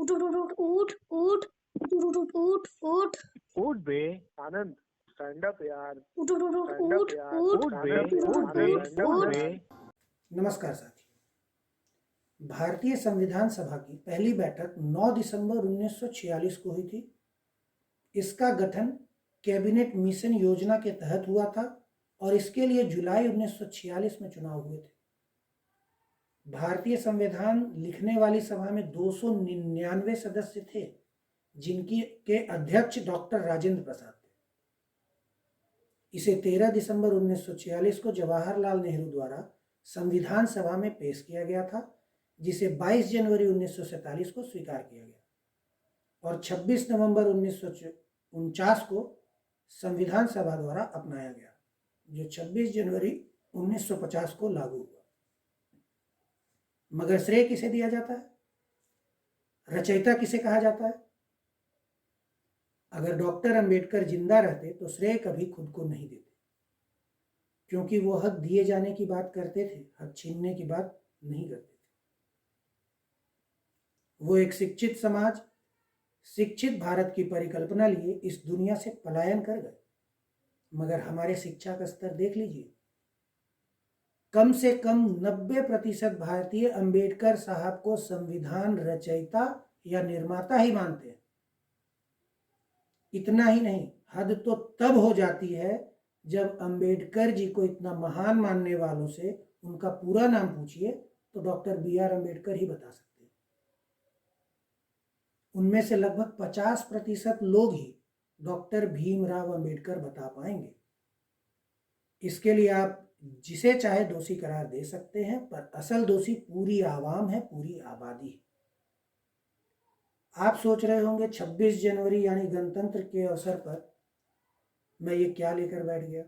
उठ उठ उठ उठ उठ उठ उठ उठ उठ उठ बे आनंद, स्टैंड अप यार, उठ उठ उठ स्टैंड उठ अप यार, उठ उठ बे उठ आनंद, उठ स्टैंड अप उठ यार। नमस्कार साथी। भारतीय संविधान सभा की पहली बैठक 9 दिसंबर 1946 को हुई थी। इसका गठन कैबिनेट मिशन योजना के तहत हुआ था और इसके लिए जुलाई 1946 में चुनाव हुए थे। भारतीय संविधान लिखने वाली सभा में 299 सदस्य थे, जिनकी के अध्यक्ष डॉक्टर राजेंद्र प्रसाद थे। इसे 13 दिसंबर 1946 को जवाहरलाल नेहरू द्वारा संविधान सभा में पेश किया गया था, जिसे 22 जनवरी 1947 को स्वीकार किया गया और 26 नवंबर 1949 को संविधान सभा द्वारा अपनाया गया, जो 26 जनवरी 1950 को लागू हुआ। मगर श्रेय किसे दिया जाता है? रचयिता किसे कहा जाता है? अगर डॉक्टर अंबेडकर जिंदा रहते तो श्रेय कभी खुद को नहीं देते, क्योंकि वो हक दिए जाने की बात करते थे, हक छीनने की बात नहीं करते थे। वो एक शिक्षित समाज, शिक्षित भारत की परिकल्पना लिए इस दुनिया से पलायन कर गए। मगर हमारे शिक्षा का स्तर देख लीजिए, कम से कम 90% भारतीय अंबेडकर साहब को संविधान रचयिता या निर्माता ही मानते हैं। इतना ही नहीं, हद तो तब हो जाती है जब अंबेडकर जी को इतना महान मानने वालों से उनका पूरा नाम पूछिए तो डॉक्टर BR अंबेडकर ही बता सकते हैं। उनमें से लगभग 50% लोग ही डॉक्टर भीमराव अंबेडकर बता पाएंगे। इसके लिए आप जिसे चाहे दोषी करार दे सकते हैं, पर असल दोषी पूरी आवाम है, पूरी आबादी है। आप सोच रहे होंगे 26 जनवरी यानी गणतंत्र के अवसर पर मैं ये क्या लेकर बैठ गया।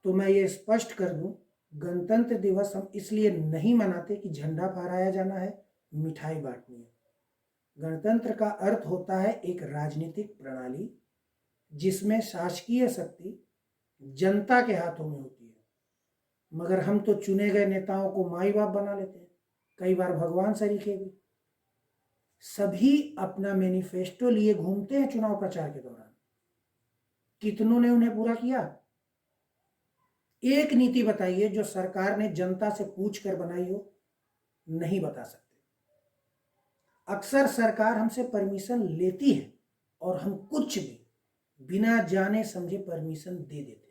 तो मैं ये स्पष्ट कर दूं, गणतंत्र दिवस हम इसलिए नहीं मनाते कि झंडा फहराया जाना है, मिठाई बांटनी है। गणतंत्र का अर्थ होता है एक राजनीतिक प्रणाली जिसमें शासकीय शक्ति जनता के हाथों में होती है। मगर हम तो चुने गए नेताओं को माई बाप बना लेते हैं, कई बार भगवान सरीखे भी। सभी अपना मैनिफेस्टो लिए घूमते हैं चुनाव प्रचार के दौरान। कितनों ने उन्हें पूरा किया? एक नीति बताइए जो सरकार ने जनता से पूछ कर बनाई हो। नहीं बता सकते। अक्सर सरकार हमसे परमिशन लेती है और हम कुछ भी बिना जाने समझे परमिशन दे देते हैं।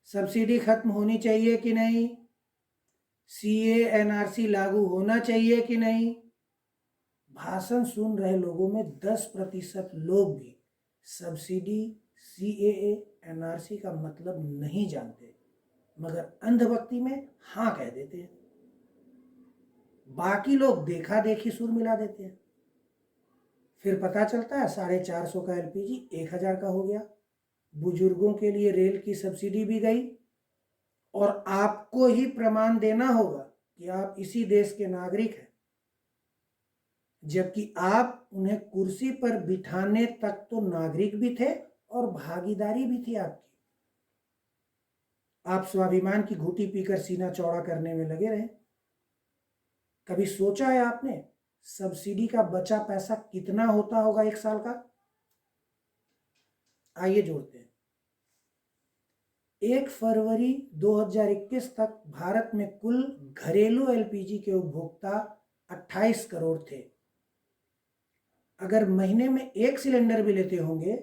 सब्सिडी खत्म होनी चाहिए कि नहीं? CA NRC लागू होना चाहिए कि नहीं? भाषण सुन रहे लोगों में 10% लोग भी सब्सिडी, CAA NRC का मतलब नहीं जानते, मगर अंधभक्ति में हाँ कह देते हैं। बाकी लोग देखा देखी सुर मिला देते हैं। फिर पता चलता है 450 का LPG 1000 का हो गया। बुजुर्गों के लिए रेल की सब्सिडी भी गई और आपको ही प्रमाण देना होगा कि आप इसी देश के नागरिक हैं, जबकि आप उन्हें कुर्सी पर बिठाने तक तो नागरिक भी थे और भागीदारी भी थी आपकी। आप स्वाभिमान की घूंटी पीकर सीना चौड़ा करने में लगे रहे। कभी सोचा है आपने सब्सिडी का बचा पैसा कितना होता होगा एक साल का? आइए जोड़ते हैं। 1 फरवरी 2021 तक भारत में कुल घरेलू LPG के उपभोक्ता 28 करोड़ थे। अगर महीने में एक सिलेंडर भी लेते होंगे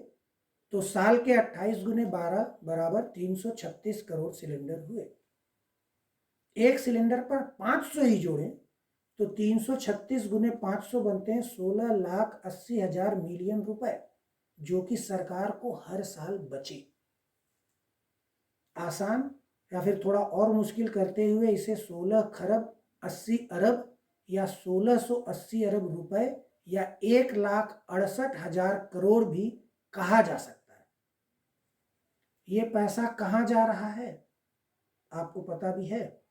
तो साल के 28 गुने 12 बराबर 336 करोड़ सिलेंडर हुए। एक सिलेंडर पर 500 ही जोड़ें तो 336 गुने 500 बनते हैं 16,80,000 मिलियन रुपए, जो कि सरकार को हर साल बचे। आसान या फिर थोड़ा और मुश्किल करते हुए इसे 16 खरब 80 अरब या 1680 अरब रुपए या 1,68,000 करोड़ भी कहा जा सकता है। ये पैसा कहां जा रहा है आपको पता भी है?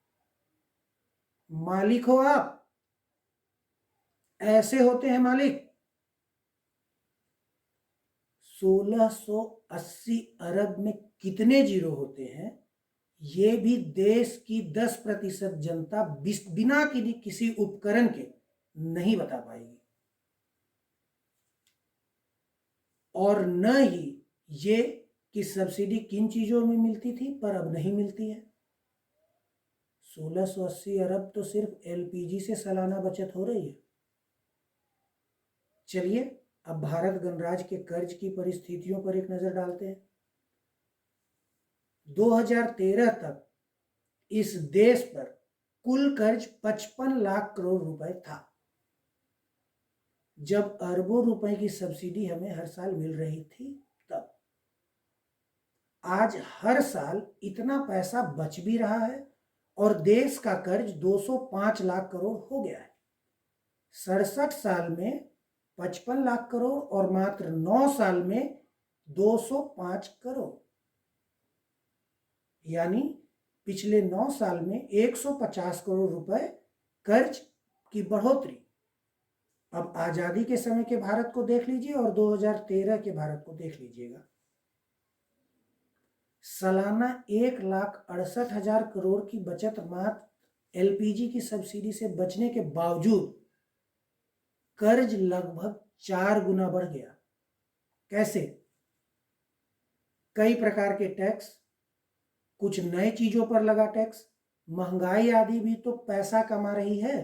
मालिक हो आप, ऐसे होते हैं मालिक। 1680 अरब में कितने जीरो होते हैं ये भी देश की 10% जनता बिना किसी उपकरण के नहीं बता पाएगी, और न ही ये कि सब्सिडी किन चीजों में मिलती थी पर अब नहीं मिलती है। 1680 अरब तो सिर्फ एलपीजी से सालाना बचत हो रही है। चलिए अब भारत गणराज्य के कर्ज की परिस्थितियों पर एक नजर डालते हैं। 2013 तक इस देश पर कुल कर्ज 55 लाख करोड़ रुपए था, जब अरबों रुपए की सब्सिडी हमें हर साल मिल रही थी। तब आज हर साल इतना पैसा बच भी रहा है और देश का कर्ज 205 लाख करोड़ हो गया है। 67 साल में 55 लाख करोड़ और मात्र 9 साल में 205 करोड़, यानी पिछले 9 साल में 150 करोड़ रुपए कर्ज की बढ़ोतरी। अब आजादी के समय के भारत को देख लीजिए और 2013 के भारत को देख लीजिएगा। सालाना 1,68,000 करोड़ की बचत मात्र एलपीजी की सब्सिडी से बचने के बावजूद कर्ज लगभग 4 गुना बढ़ गया। कैसे? कई प्रकार के टैक्स, कुछ नए चीजों पर लगा टैक्स, महंगाई आदि भी तो पैसा कमा रही है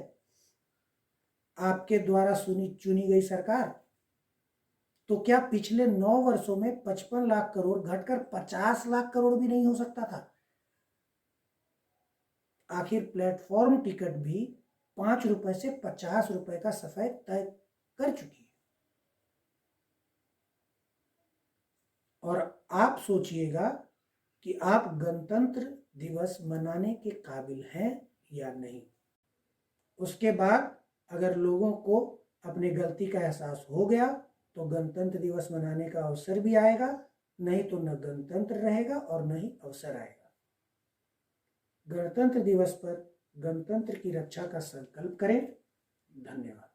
आपके द्वारा चुनी गई सरकार। तो क्या पिछले 9 वर्षों में 55 लाख करोड़ घटकर 50 लाख करोड़ भी नहीं हो सकता था? आखिर प्लेटफॉर्म टिकट भी 5 रुपए से 50 रुपए का सफर तय कर चुकी है। और आप सोचिएगा कि आप गणतंत्र दिवस मनाने के काबिल हैं या नहीं। उसके बाद अगर लोगों को अपनी गलती का एहसास हो गया तो गणतंत्र दिवस मनाने का अवसर भी आएगा, नहीं तो न गणतंत्र रहेगा और न ही अवसर आएगा। गणतंत्र दिवस पर गणतंत्र की रक्षा का संकल्प करें। धन्यवाद।